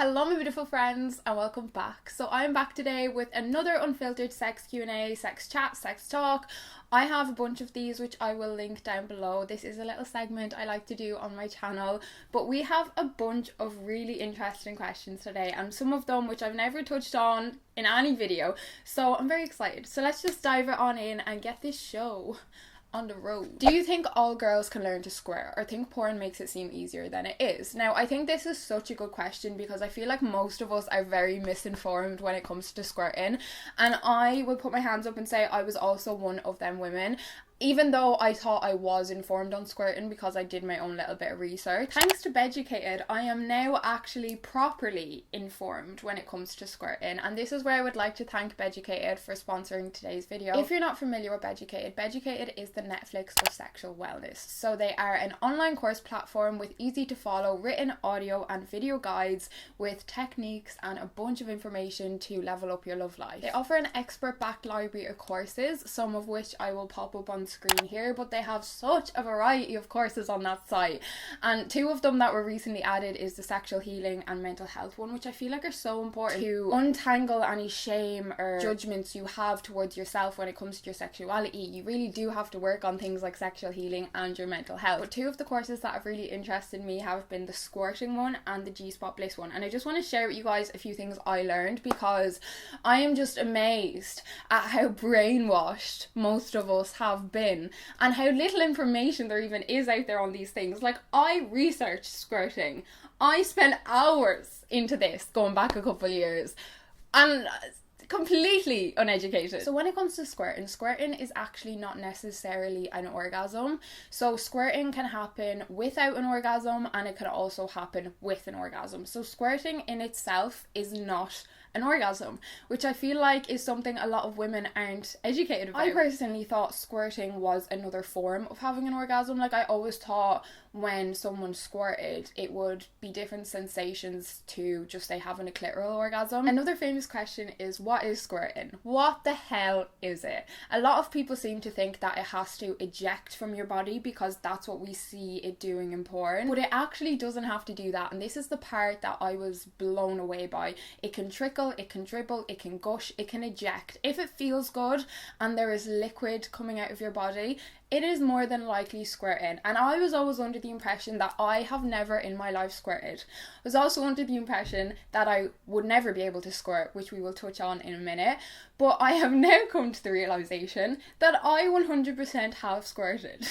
Hello my beautiful friends and welcome back. So I'm back today with another unfiltered sex Q&A, sex chat, sex talk. I have a bunch of these which I will link down below. This is a little segment I like to do on my channel, but we have a bunch of really interesting questions today and some of them which I've never touched on in any video, so I'm very excited. So let's just dive it on in and get this show on the road. Do you think all girls can learn to squirt, or think porn makes it seem easier than it is? Now, I think this is such a good question because I feel like most of us are very misinformed when it comes to squirting, and I will put my hands up and say I was also one of them women. Even though I thought I was informed on squirting because I did my own little bit of research, thanks to Beducated, I am now actually properly informed when it comes to squirting, and this is where I would like to thank Beducated for sponsoring today's video. If you're not familiar with Beducated, Beducated is the Netflix of sexual wellness. So they are an online course platform with easy to follow written audio and video guides with techniques and a bunch of information to level up your love life. They offer an expert-backed library of courses, some of which I will pop up on screen here, but they have such a variety of courses on that site, and two of them that were recently added is the sexual healing and mental health one, which I feel like are so important to untangle any shame or judgments you have towards yourself when it comes to your sexuality. You really do have to work on things like sexual healing and your mental health. But two of the courses that have really interested me have been the squirting one and the G-spot bliss one, and I just want to share with you guys a few things I learned because I am just amazed at how brainwashed most of us have been and how little information there even is out there on these things. Like, I researched squirting, I spent hours into this going back a couple of years, and completely uneducated. So when it comes to squirting is actually not necessarily an orgasm. So squirting can happen without an orgasm, and it can also happen with an orgasm. So squirting in itself is not an orgasm, which I feel like is something a lot of women aren't educated about. I personally thought squirting was another form of having an orgasm. Like, I always thought when someone squirted it would be different sensations to just say having a clitoral orgasm. Another famous question is, what is squirting? What the hell is it? A lot of people seem to think that it has to eject from your body because that's what we see it doing in porn, but it actually doesn't have to do that, and this is the part that I was blown away by. It can trickle, it can dribble, it can gush, it can eject. If it feels good and there is liquid coming out of your body, it is more than likely squirting. And I was always under the impression that I have never in my life squirted. I was also under the impression that I would never be able to squirt, which we will touch on in a minute. But I have now come to the realisation that I 100% have squirted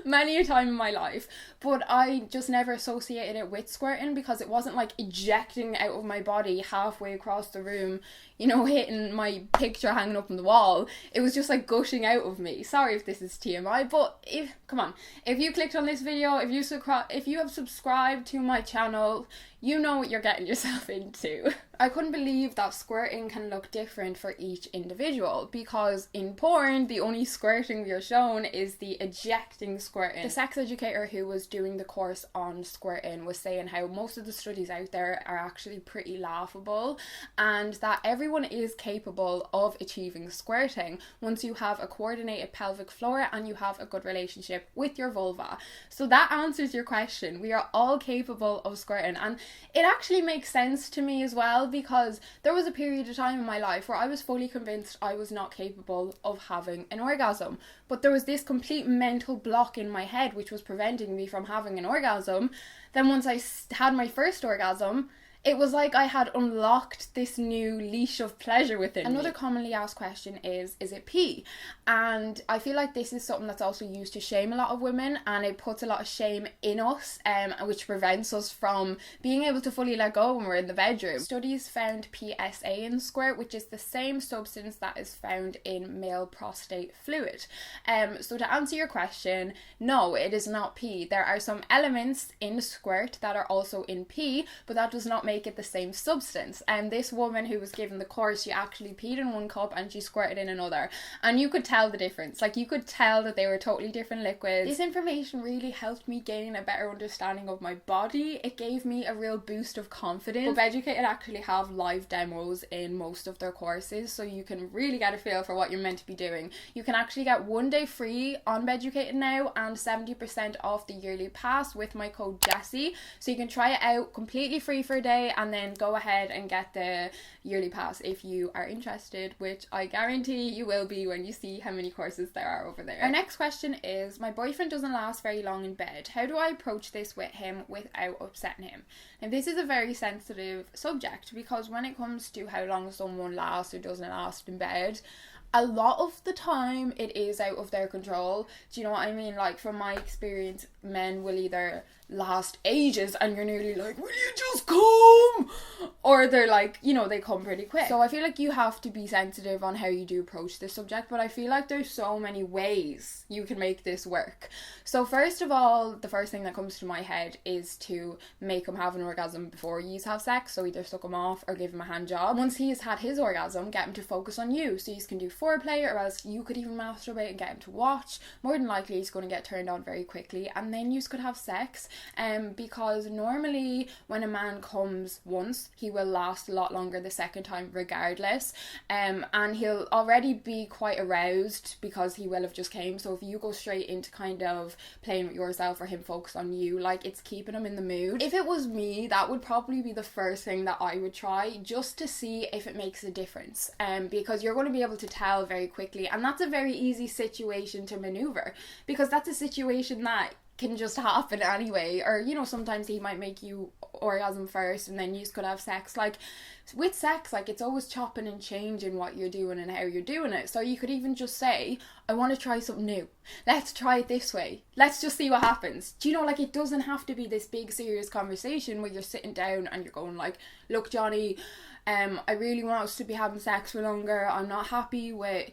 many a time in my life, but I just never associated it with squirting because it wasn't like ejecting out of my body halfway across the room, you know, hitting my picture hanging up on the wall. It was just like gushing out of me. Sorry if this is TMI, but if you clicked on this video, if you have subscribed to my channel, you know what you're getting yourself into. I couldn't believe that squirting can look different for each individual, because in porn the only squirting we are shown is the ejecting squirting. The sex educator who was doing the course on squirting was saying how most of the studies out there are actually pretty laughable, and that everyone is capable of achieving squirting once you have a coordinated pelvic floor and you have a good relationship with your vulva. So that answers your question. We are all capable of squirting, and it actually makes sense to me as well, because there was a period of time in my life where I was fully convinced I was not capable of having an orgasm, but there was this complete mental block in my head which was preventing me from having an orgasm. Then once I had my first orgasm, it was like I had unlocked this new leash of pleasure within me. Another commonly asked question is it pee? And I feel like this is something that's also used to shame a lot of women, and it puts a lot of shame in us, which prevents us from being able to fully let go when we're in the bedroom. Studies found PSA in squirt, which is the same substance that is found in male prostate fluid. So to answer your question, no, it is not pee. There are some elements in squirt that are also in pee, but that does not make it the same substance. And this woman who was given the course, she actually peed in one cup and she squirted in another, and you could tell the difference. Like, you could tell that they were totally different liquids. This information really helped me gain a better understanding of my body. It gave me a real boost of confidence. But Educated actually have live demos in most of their courses, so you can really get a feel for what you're meant to be doing. You can actually get 1 day free on Beducated now and 70% off the yearly pass with my code Jessie, so you can try it out completely free for a day. Q+A, and then go ahead and get the yearly pass if you are interested, which I guarantee you will be when you see how many courses there are over there. Our next question is, my boyfriend doesn't last very long in bed. How do I approach this with him without upsetting him? Now, this is a very sensitive subject, because when it comes to how long someone lasts or doesn't last in bed, a lot of the time it is out of their control. Do you know what I mean? Like, from my experience, men will either last ages and you're nearly like, will you just come? Or they're like, you know, they come pretty quick. So I feel like you have to be sensitive on how you do approach this subject, but I feel like there's so many ways you can make this work. So first of all, the first thing that comes to my head is to make him have an orgasm before you have sex. So either suck him off or give him a hand job. Once he's had his orgasm, get him to focus on you. So you can do foreplay, or else you could even masturbate and get him to watch. More than likely he's going to get turned on very quickly, and then you could have sex. Because normally when a man comes once, he will last a lot longer the second time regardless, and he'll already be quite aroused because he will have just came. So if you go straight into kind of playing with yourself or him focus on you, like, it's keeping him in the mood. If it was me, that would probably be the first thing that I would try, just to see if it makes a difference, because you're going to be able to tell very quickly, and that's a very easy situation to maneuver, because that's a situation that can just happen anyway. Or, you know, sometimes he might make you orgasm first and then you could have sex. Like, with sex, like, it's always chopping and changing what you're doing and how you're doing it. So you could even just say, I want to try something new, let's try it this way, let's just see what happens. Do you know, like, it doesn't have to be this big serious conversation where you're sitting down and you're going like, look Johnny, I really want us to be having sex for longer, I'm not happy with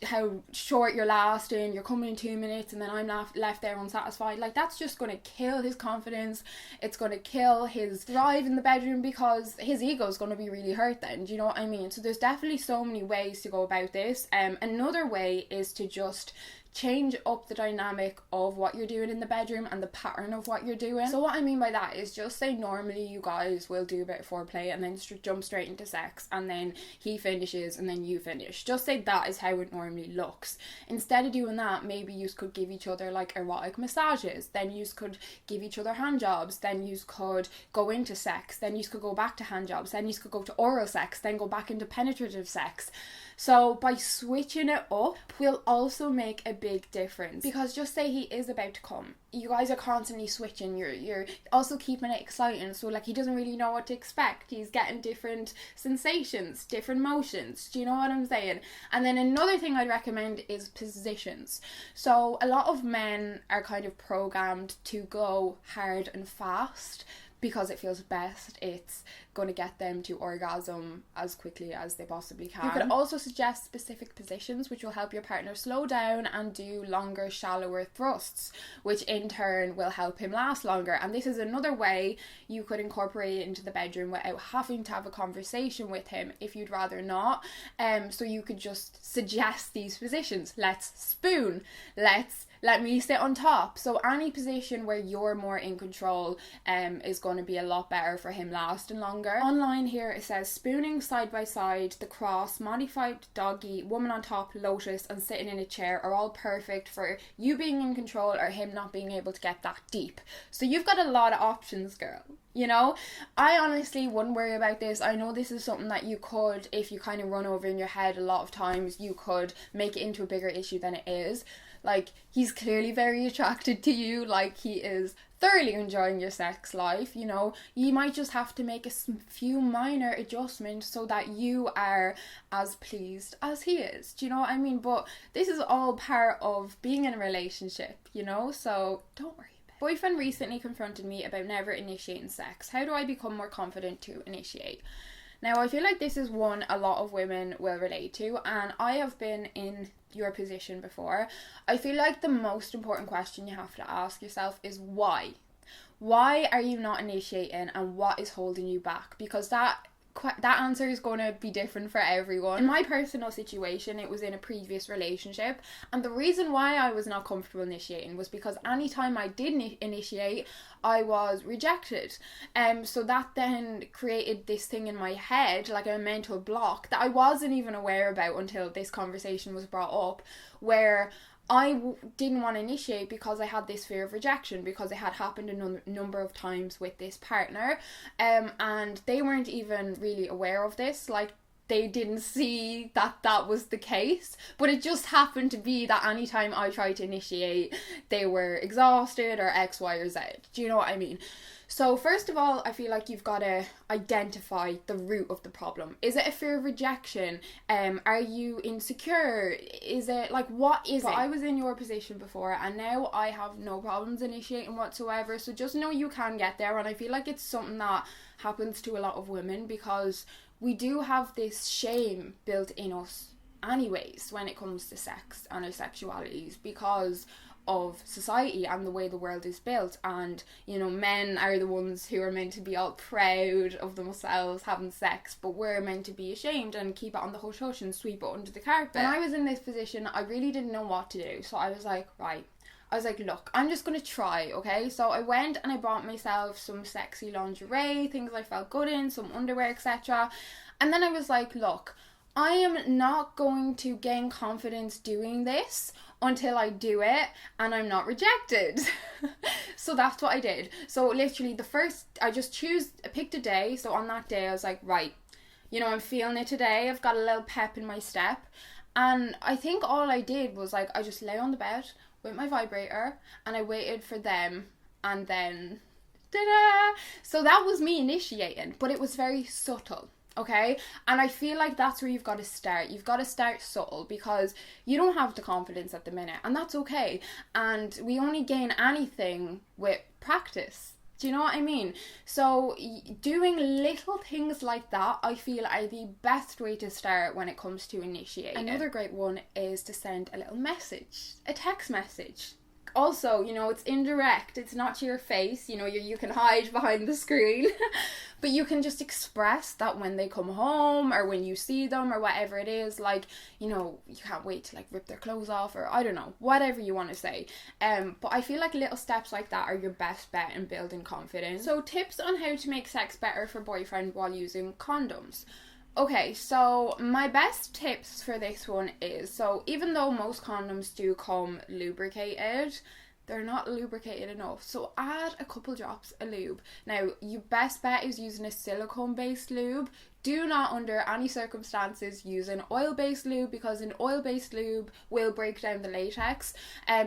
how short you're lasting, you're coming in 2 minutes and then I'm left there unsatisfied. Like, that's just going to kill his confidence, it's going to kill his drive in the bedroom, because his ego is going to be really hurt then. Do you know what I mean? So there's definitely so many ways to go about this. Another way is to just change up the dynamic of what you're doing in the bedroom and the pattern of what you're doing. So what I mean by that is, just say normally you guys will do a bit of foreplay and then jump straight into sex, and then he finishes and then you finish. Just say that is how it normally looks. Instead of doing that, maybe you could give each other like erotic massages, then you could give each other hand jobs, then you could go into sex, then you could go back to hand jobs, then you could go to oral sex, then go back into penetrative sex. So by switching it up will also make a big difference, because just say he is about to come, you guys are constantly switching, you're also keeping it exciting, so like, he doesn't really know what to expect, he's getting different sensations, different motions. Do you know what I'm saying? And then another thing I'd recommend is positions. So a lot of men are kind of programmed to go hard and fast because it feels best, it's going to get them to orgasm as quickly as they possibly can. You could also suggest specific positions which will help your partner slow down and do longer, shallower thrusts, which in turn will help him last longer. And this is another way you could incorporate it into the bedroom without having to have a conversation with him if you'd rather not. So you could just suggest these positions. Let's spoon, let me sit on top. So any position where you're more in control is going to be a lot better for him lasting longer. Online here it says spooning side by side, the cross, modified doggy, woman on top, lotus, and sitting in a chair are all perfect for you being in control or him not being able to get that deep. So you've got a lot of options, girl. You know, I honestly wouldn't worry about this. I know this is something that you could, if you kind of run over in your head a lot of times, you could make it into a bigger issue than it is. Like, he's clearly very attracted to you, like, he is thoroughly enjoying your sex life, you know. You might just have to make a few minor adjustments so that you are as pleased as he is. Do you know what I mean? But this is all part of being in a relationship, you know, so don't worry. Boyfriend recently confronted me about never initiating sex. How do I become more confident to initiate? Now, I feel like this is one a lot of women will relate to, and I have been in your position before. I feel like the most important question you have to ask yourself is why? Why are you not initiating, and what is holding you back? Because that answer is going to be different for everyone. In my personal situation, it was in a previous relationship, and the reason why I was not comfortable initiating was because anytime I did initiate, I was rejected. So that then created this thing in my head, like a mental block that I wasn't even aware about until this conversation was brought up, where didn't want to initiate because I had this fear of rejection, because it had happened a number of times with this partner, and they weren't even really aware of this. Like, they didn't see that was the case, but it just happened to be that anytime I tried to initiate, they were exhausted or X, Y, or Z. Do you know what I mean? So first of all, I feel like you've got to identify the root of the problem. Is it a fear of rejection? Are you insecure? Is it, like, what is it? I was in your position before, and now I have no problems initiating whatsoever. So just know you can get there, and I feel like it's something that happens to a lot of women, because we do have this shame built in us anyways when it comes to sex and our sexualities, because of society and the way the world is built. And, you know, men are the ones who are meant to be all proud of themselves having sex, but we're meant to be ashamed and keep it on the hush hush and sweep it under the carpet. When I was in this position, I really didn't know what to do, so I was like, look, I'm just going to try, okay? So I went and I bought myself some sexy lingerie, things I felt good in, some underwear, etc. And then I was like, look, I am not going to gain confidence doing this until I do it and I'm not rejected. So that's what I did. So literally I just picked a day. So on that day I was like, right, you know, I'm feeling it today. I've got a little pep in my step. And I think all I did was, like, I just lay on the bed with my vibrator and I waited for them, and then ta-da! So that was me initiating, but it was very subtle, okay? And I feel like that's where you've got to start. You've got to start subtle, because you don't have the confidence at the minute, and that's okay. And we only gain anything with practice. Do you know what I mean? So doing little things like that, I feel, are the best way to start when it comes to initiating. Another great one is to send a little message, a text message. Also, you know, it's indirect, it's not to your face, you know, you can hide behind the screen, but you can just express that when they come home, or when you see them, or whatever it is, like, you know, you can't wait to, like, rip their clothes off, or I don't know, whatever you want to say. But I feel like little steps like that are your best bet in building confidence. So tips on how to make sex better for boyfriend while using condoms. Okay, so my best tips for this one is, so even though most condoms do come lubricated, they're not lubricated enough. So add a couple drops of lube. Now, your best bet is using a silicone-based lube. Do not, under any circumstances, use an oil-based lube, because an oil-based lube will break down the latex.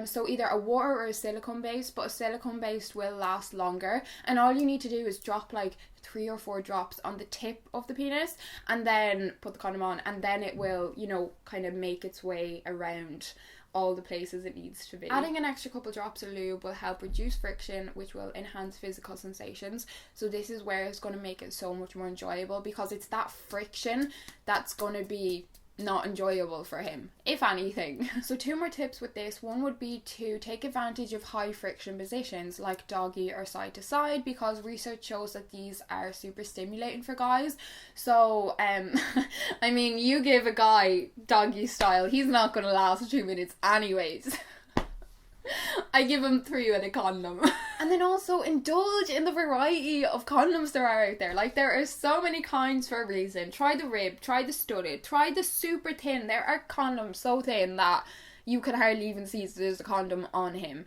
So either a water or a silicone-based, but a silicone-based will last longer. And all you need to do is drop, like, 3 or 4 drops on the tip of the penis, and then put the condom on, and then it will, you know, kind of make its way around all the places it needs to be. Adding an extra couple drops of lube will help reduce friction, which will enhance physical sensations. So this is where it's going to make it so much more enjoyable, because it's that friction that's going to be not enjoyable for him, if anything. So 2 more tips with this. One would be to take advantage of high friction positions like doggy or side to side, because research shows that these are super stimulating for guys. So I mean, you give a guy doggy style, he's not going to last 2 minutes anyways. I give him 3 with a condom. And then also indulge in the variety of condoms there are out there. Like, there are so many kinds for a reason. Try the rib, try the studded, try the super thin. There are condoms so thin that you can hardly even see there's a condom on him.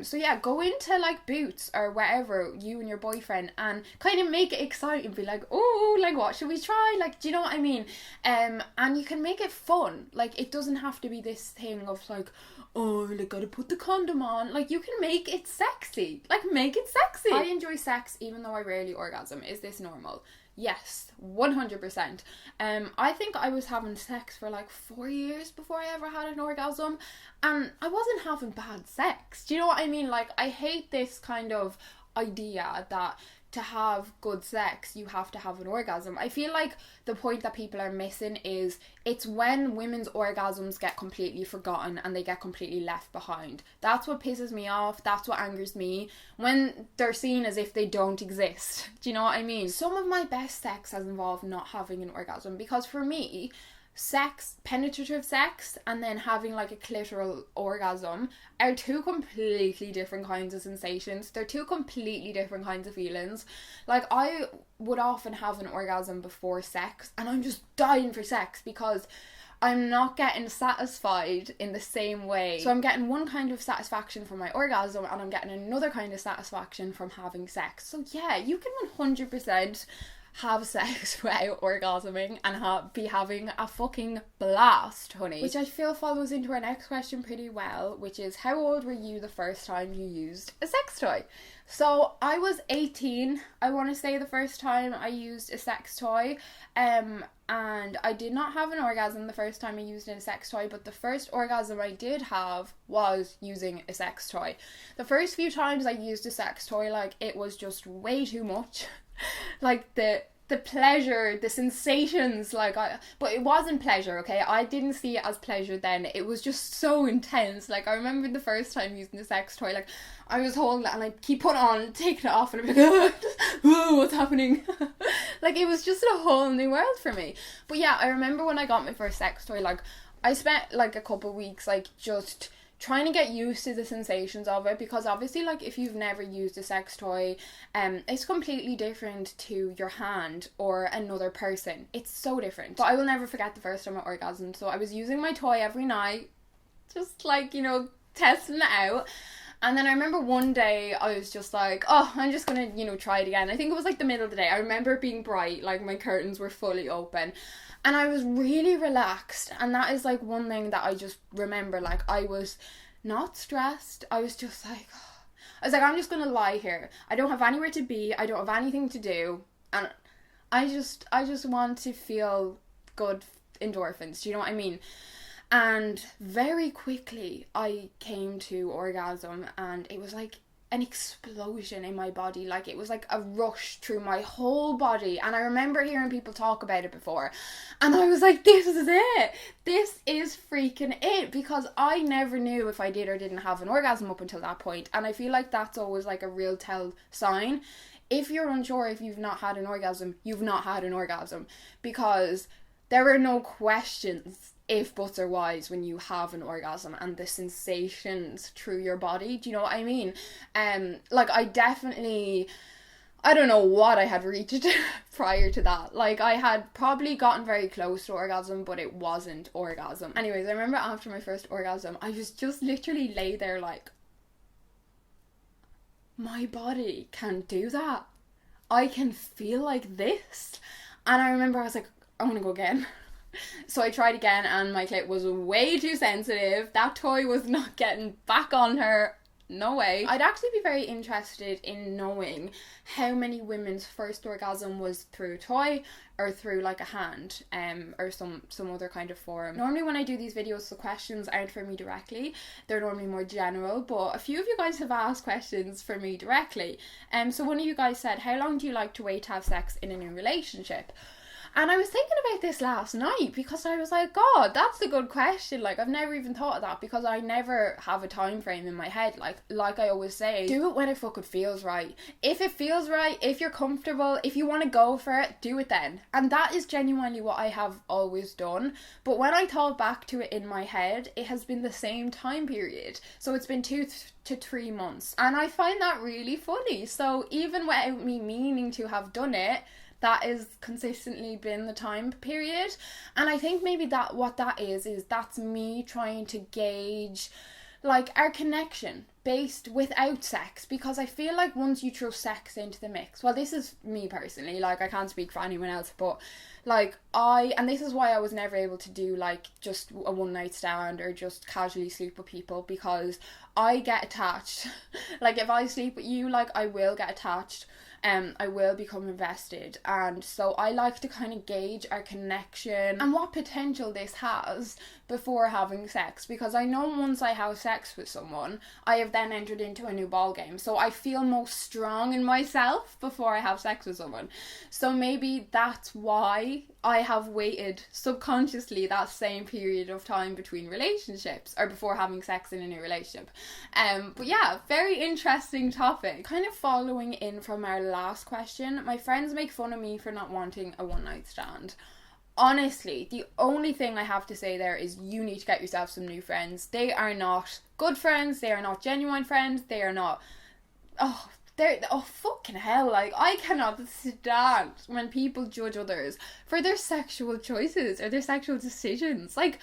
So yeah, go into, like, Boots or wherever, you and your boyfriend, and kind of make it exciting. Be like, oh, like, what should we try? Like, do you know what I mean? And you can make it fun. Like, it doesn't have to be this thing of, like, oh, like, gotta put the condom on. Like, you can make it sexy. Like, make it sexy. I enjoy sex even though I rarely orgasm. Is this normal? Yes, 100%. I think I was having sex for like 4 years before I ever had an orgasm, and I wasn't having bad sex. Do you know what I mean? Like, I hate this kind of idea that to have good sex you have to have an orgasm. I feel like the point that people are missing is it's when women's orgasms get completely forgotten and they get completely left behind. That's what pisses me off. That's what angers me, when they're seen as if they don't exist. Do you know what I mean? Some of my best sex has involved not having an orgasm, because for me, sex, penetrative sex, and then having like a clitoral orgasm are 2 completely different kinds of sensations. They're 2 completely different kinds of feelings. Like, I would often have an orgasm before sex and I'm just dying for sex, because I'm not getting satisfied in the same way. So I'm getting one kind of satisfaction from my orgasm and I'm getting another kind of satisfaction from having sex. So yeah, you can 100% have sex without orgasming and be having a fucking blast, honey. Which I feel follows into our next question pretty well, which is, how old were you the first time you used a sex toy? So I was 18, I want to say, the first time I used a sex toy, and I did not have an orgasm the first time I used a sex toy, but the first orgasm I did have was using a sex toy. The first few times I used a sex toy, like, it was just way too much. Like, the pleasure, the sensations, but it wasn't pleasure, okay? I didn't see it as pleasure then. It was just so intense. Like, I remember the first time using the sex toy, like, I was holding it and I'd keep putting it on, taking it off, and I'd be like, oh, what's happening? Like, it was just a whole new world for me. But yeah, I remember when I got my first sex toy, like, I spent like a couple of weeks, like, just trying to get used to the sensations of it, because obviously, like, if you've never used a sex toy, it's completely different to your hand or another person. It's so different. But I will never forget the first time I orgasmed. So I was using my toy every night, just like, you know, testing it out. And then I remember one day I was just like, oh, I'm just gonna, you know, try it again. I think it was like the middle of the day. I remember it being bright, like my curtains were fully open. And I was really relaxed. And that is like one thing that I just remember. Like, I was not stressed. I was just like, I'm just gonna lie here. I don't have anywhere to be. I don't have anything to do. And I just want to feel good endorphins. Do you know what I mean? And very quickly I came to orgasm, and it was like an explosion in my body. Like, it was like a rush through my whole body. And I remember hearing people talk about it before, and I was like, this is it. This is freaking it, because I never knew if I did or didn't have an orgasm up until that point. And I feel like that's always like a real tell sign. If you're unsure if you've not had an orgasm, you've not had an orgasm, because there are no questions if buts or whys when you have an orgasm and the sensations through your body. Do you know what I mean? Like, I don't know what I had reached prior to that. Like, I had probably gotten very close to orgasm, but it wasn't orgasm. Anyways, I remember after my first orgasm, I was just literally lay there like, my body can do that. I can feel like this. And I remember I was like, I want to go again. So I tried again, and my clit was way too sensitive. That toy was not getting back on her. No way. I'd actually be very interested in knowing how many women's first orgasm was through a toy or through like a hand, or some other kind of form. Normally when I do these videos, the questions aren't for me directly. They're normally more general, but a few of you guys have asked questions for me directly. So one of you guys said, how long do you like to wait to have sex in a new relationship? And I was thinking about this last night, because I was like, God, that's a good question. Like, I've never even thought of that, because I never have a time frame in my head. Like I always say, do it when it fucking feels right. If it feels right, if you're comfortable, if you want to go for it, do it then. And that is genuinely what I have always done. But when I thought back to it in my head, it has been the same time period. So it's been 2 to 3 months. And I find that really funny. So even without me meaning to have done it, that has consistently been the time period. And I think maybe what that is that's me trying to gauge like our connection based without sex, because I feel like once you throw sex into the mix, well, this is me personally, like I can't speak for anyone else, but like and this is why I was never able to do like just a one night stand or just casually sleep with people, because I get attached. Like, if I sleep with you, like, I will get attached. I will become invested, and so I like to kind of gauge our connection and what potential this has before having sex, because I know once I have sex with someone, I have then entered into a new ball game. So I feel most strong in myself before I have sex with someone. So maybe that's why I have waited subconsciously that same period of time between relationships, or before having sex in a new relationship. But yeah, very interesting topic. Kind of following in from our last question, my friends make fun of me for not wanting a one night stand. Honestly, the only thing I have to say there is you need to get yourself some new friends. They are not good friends, they are not genuine friends, they are not oh fucking hell, like I cannot stand when people judge others for their sexual choices or their sexual decisions. Like,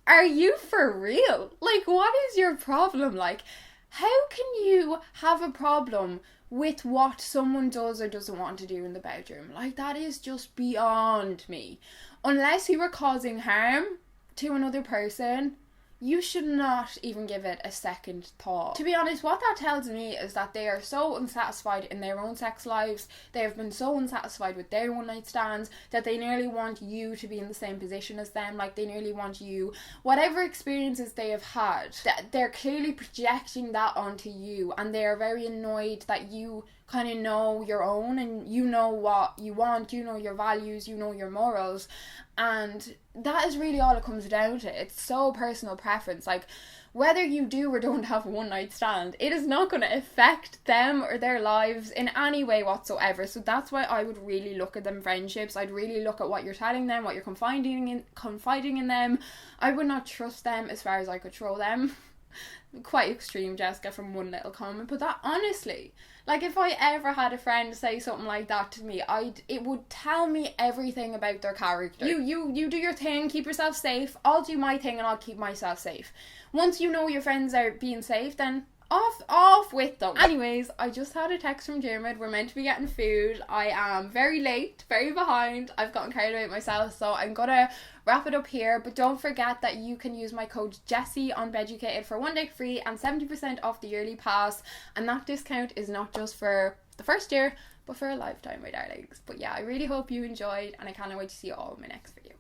are you for real? Like, what is your problem? Like, how can you have a problem with what someone does or doesn't want to do in the bedroom? Like, that is just beyond me. Unless you were causing harm to another person, you should not even give it a second thought. To be honest, what that tells me is that they are so unsatisfied in their own sex lives, they have been so unsatisfied with their one night stands, that they nearly want you to be in the same position as them. Like, they nearly want you, whatever experiences they have had, that they're clearly projecting that onto you, and they are very annoyed that you kind of know your own, and you know what you want, you know your values, you know your morals, and that is really all it comes down to. It's so personal preference. Like, whether you do or don't have a one night stand, it is not going to affect them or their lives in any way whatsoever. So that's why I would really look at them friendships. I'd really look at what you're telling them, what you're confiding in them. I would not trust them as far as I could throw them. Quite extreme, Jessica, from one little comment, but that, honestly, like, if I ever had a friend say something like that to me, it would tell me everything about their character. You do your thing, keep yourself safe. I'll do my thing and I'll keep myself safe. Once you know your friends are being safe, then off with them. Anyways, I just had a text from Dermot. We're meant to be getting food. I am very late, very behind. I've gotten carried away myself, so I'm gonna wrap it up here. But don't forget that you can use my code Jessie on Beducated for 1 day free and 70% off the yearly pass. And that discount is not just for the first year, but for a lifetime, my darlings. But yeah, I really hope you enjoyed, and I can't wait to see you all in my next video.